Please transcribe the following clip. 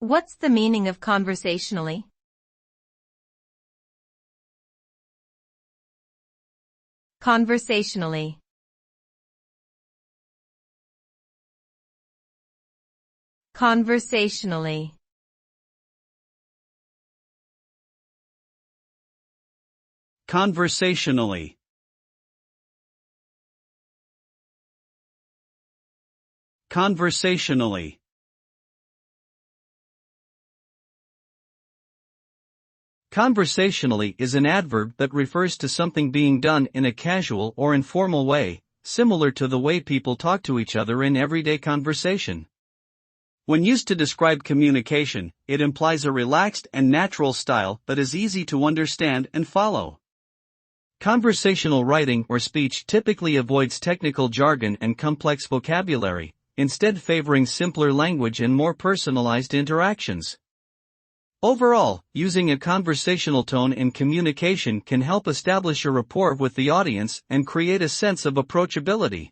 What's the meaning of conversationally? Conversationally. Conversationally. Conversationally. Conversationally. Conversationally is an adverb that refers to something being done in a casual or informal way, similar to the way people talk to each other in everyday conversation. When used to describe communication, it implies a relaxed and natural style that is easy to understand and follow. Conversational writing or speech typically avoids technical jargon and complex vocabulary, instead favoring simpler language and more personalized interactions. Overall, using a conversational tone in communication can help establish a rapport with the audience and create a sense of approachability.